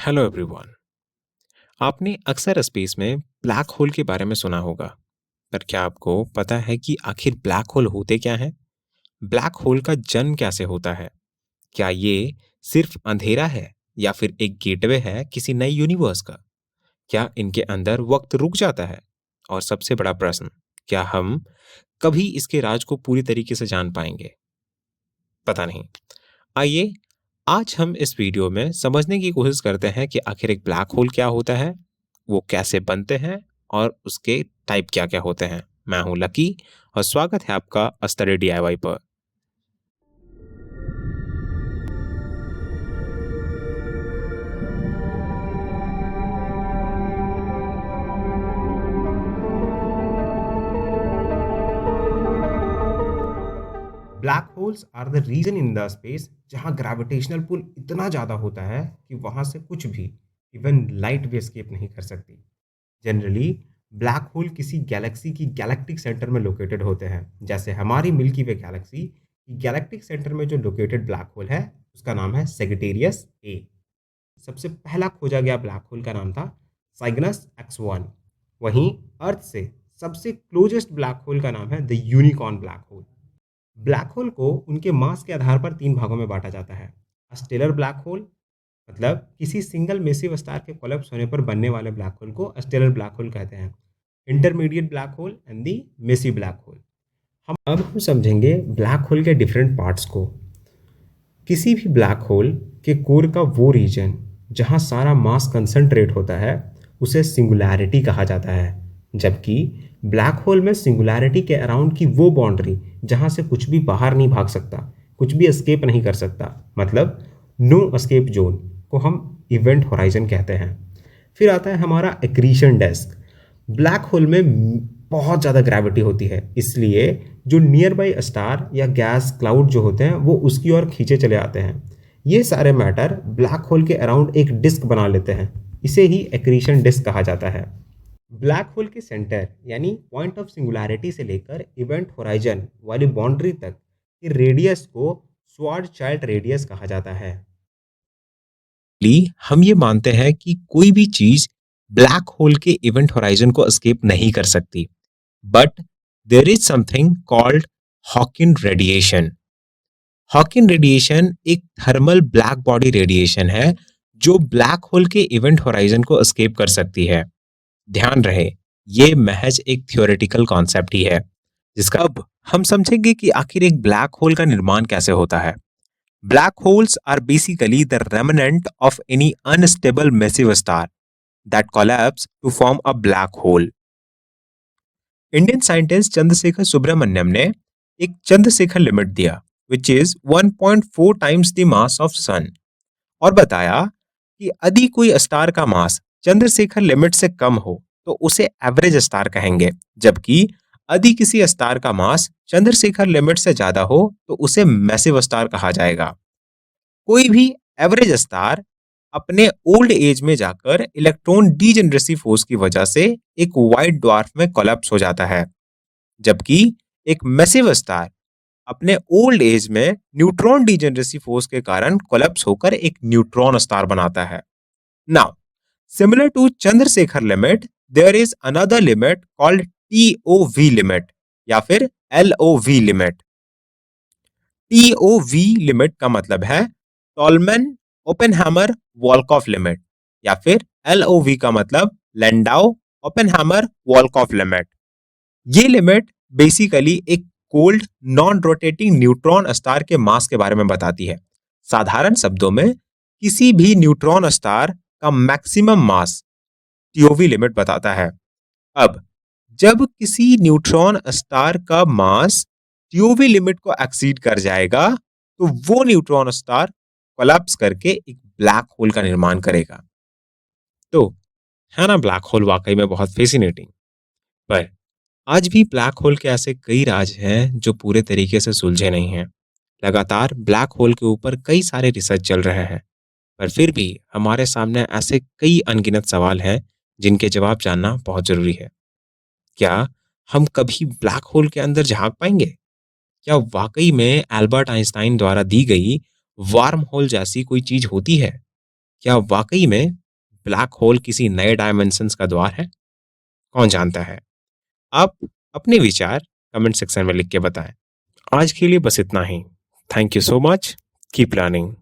Hello everyone. आपने अक्सर space में ब्लैक होल के बारे में सुना होगा, पर क्या आपको पता है कि आखिर ब्लैक होल होते क्या हैं? ब्लैक होल का जन्म कैसे होता है? क्या ये सिर्फ अंधेरा है या फिर एक गेटवे है किसी नए यूनिवर्स का? क्या इनके अंदर वक्त रुक जाता है? और सबसे बड़ा प्रश्न, क्या हम कभी इसके राज को पूरी तरीके से जान पाएंगे? पता नहीं। आइए आज हम इस वीडियो में समझने की कोशिश करते हैं कि आखिर एक ब्लैक होल क्या होता है, वो कैसे बनते हैं और उसके टाइप क्या-क्या होते हैं। मैं हूं लकी और स्वागत है आपका अस्टडी डीआईवाई पर। Black holes are the reason in the space जहां ग्रेविटेशनल पुल इतना ज़्यादा होता है कि वहां से कुछ भी इवन लाइट भी एस्केप नहीं कर सकती। जनरली ब्लैक होल किसी गैलेक्सी की गैलेक्टिक सेंटर में लोकेटेड होते हैं। जैसे हमारी मिल्की वे गैलेक्सी की गैलेक्टिक सेंटर में जो लोकेटेड ब्लैक होल है उसका नाम है सेगिटेरियस ए। सबसे पहला खोजा गया ब्लैक होल का नाम था साइग्नस एक्स 1। वहीं अर्थ से सबसे क्लोजेस्ट ब्लैक होल का नाम है the unicorn black hole. Black hole को उनके मास के आधार पर 3 भागों में बाँटा जाता है। स्टेलर ब्लैक होल मतलब किसी सिंगल मैसिव स्टार के कोलैप्स होने पर बनने वाले ब्लैक होल को स्टेलर ब्लैक होल कहते हैं। Intermediate black hole and the massive black hole. हम समझेंगे ब्लैक होल के डिफरेंट पार्ट्स को। किसी भी ब्लैक होल के कोर का वो रीजन जहाँ सारा मास कंसंट्रेट होता है उसे सिंगुलैरिटी कहा जाता है। जबकि ब्लैक होल में सिंगुलैरिटी के अराउंड की वो बाउंड्री जहाँ से कुछ भी बाहर नहीं भाग सकता, कुछ भी एस्केप नहीं कर सकता, मतलब नो एस्केप जोन को हम इवेंट होराइजन कहते हैं। फिर आता है हमारा एक्रीशन डेस्क। ब्लैक होल में बहुत ज़्यादा ग्रेविटी होती है, इसलिए जो नियर बाई स्टार या गैस क्लाउड जो होते हैं वो उसकी ओर खींचे चले आते हैं। ये सारे मैटर ब्लैक होल के अराउंड एक डिस्क बना लेते हैं। इसे ही एक्रीशन डिस्क कहा जाता है। ब्लैक होल के सेंटर यानी पॉइंट ऑफ सिंगुलैरिटी से लेकर इवेंट होराइजन वाली बाउंड्री तक की रेडियस को स्वार्ड चाइल्ड रेडियस कहा जाता है। हम ये मानते हैं कि कोई भी चीज ब्लैक होल के इवेंट होराइजन को एस्केप नहीं कर सकती, but there is something called Hawking radiation. Hawking radiation एक थर्मल ब्लैक बॉडी रेडिएशन है जो ब्लैक होल के इवेंट होराइजन को एस्केप कर सकती है। ध्यान रहे, ये महज एक थियोरेटिकल कॉन्सेप्ट ही है जिसका अब हम समझेंगे कि आखिर एक ब्लैक होल का निर्माण कैसे होता है। Black holes are basically the remnant of any unstable massive star that collapse to form a black hole. Indian scientist Chandrasekhar Subrahmanyan ने एक चंद्रशेखर लिमिट दिया which is 1.4 times the mass of sun और बताया कि यदि कोई स्टार का मास चंद्रशेखर लिमिट से कम हो तो उसे एवरेज स्टार कहेंगे, जबकि यदि किसी स्टार का मास चंद्रशेखर लिमिट से ज्यादा हो तो उसे मैसिव स्टार कहा जाएगा। कोई भी एवरेज स्टार अपने ओल्ड एज में जाकर इलेक्ट्रॉन डीजेनरेसी फोर्स की वजह से एक व्हाइट ड्वार्फ में कोलैप्स हो जाता है, जबकि एक मैसिव स्टार अपने ओल्ड एज में न्यूट्रॉन डीजेनरेसी फोर्स के कारण कोलैप्स होकर एक न्यूट्रॉन स्टार बनाता है। Now similar to Chandrasekhar limit there is another limit called TOV limit या फिर एलओवी लिमिट। टीओवी लिमिट का मतलब है टॉलमैन ओपेनहैमर वॉल्कॉफ लिमिट या फिर एलओवी का मतलब लैंडाउ ओपेनहैमर वॉल्कॉफ लिमिट। ये लिमिट बेसिकली एक cold non rotating neutron star के मास के बारे में बताती है। साधारण शब्दों में किसी भी न्यूट्रॉन स्टार का मैक्सिमम मास टीओवी लिमिट बताता है। अब जब किसी न्यूट्रॉन स्टार का मास टीओवी लिमिट को एक्सीड कर जाएगा तो वो न्यूट्रॉन स्टार कोलैप्स करके एक ब्लैक होल का निर्माण करेगा। तो है ना ब्लैक होल वाकई में बहुत फैसिनेटिंग। पर आज भी ब्लैक होल के ऐसे कई राज हैं जो पूरे तरीके से सुलझे नहीं हैं। लगातार ब्लैक होल के ऊपर कई सारे रिसर्च चल रहे हैं, पर फिर भी हमारे सामने ऐसे कई अनगिनत सवाल हैं जिनके जवाब जानना बहुत जरूरी है। क्या हम कभी ब्लैक होल के अंदर झांक पाएंगे? क्या वाकई में एल्बर्ट आइंस्टाइन द्वारा दी गई वार्म होल जैसी कोई चीज होती है? क्या वाकई में ब्लैक होल किसी नए डायमेंशंस का द्वार है? कौन जानता है? आप अपने विचार कमेंट सेक्शन में लिख के बताएं। आज के लिए बस इतना ही। Thank you so much. Keep learning.